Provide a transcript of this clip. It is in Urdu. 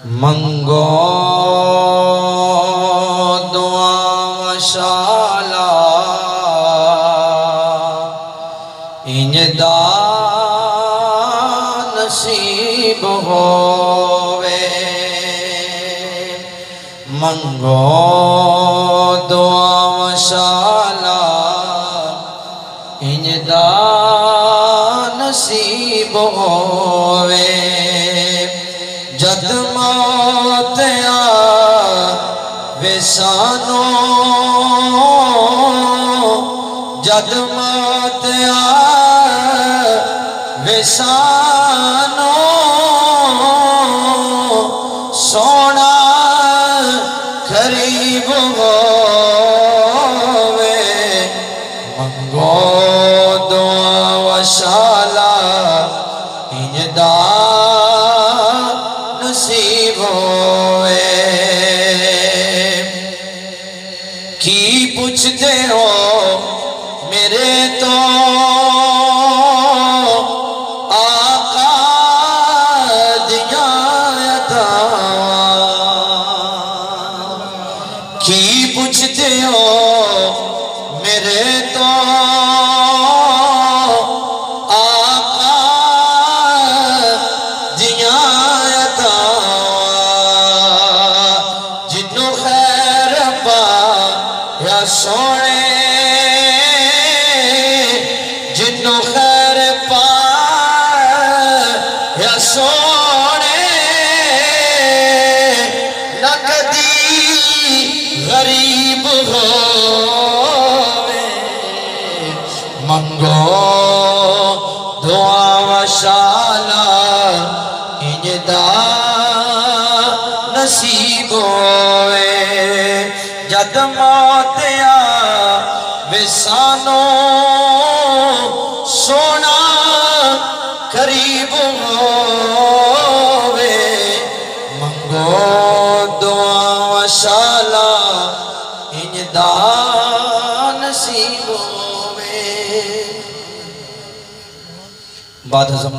منگو دعا شالا انجدا نصیب ہووے منگو دعا شالا انجدا نصیب ہووے جد موت آوے سانو جد موت آوے سانو سونا قریب ہووے منگو دعا وشالا انجدا نصیب ہوئے کی پوچھتے ہو میرے تو آقا دیا عطاواں کی پوچھتے ہو میرے تو سونے جنوں خیر پایا سونے نہ کدی غریب ہووے منگو دعا وشالا انجدا نصیب ہووے جد موت آوے سانو سونا قریب ہووے منگو دعا وشالا انجدا نصیب ہووے بعد ازم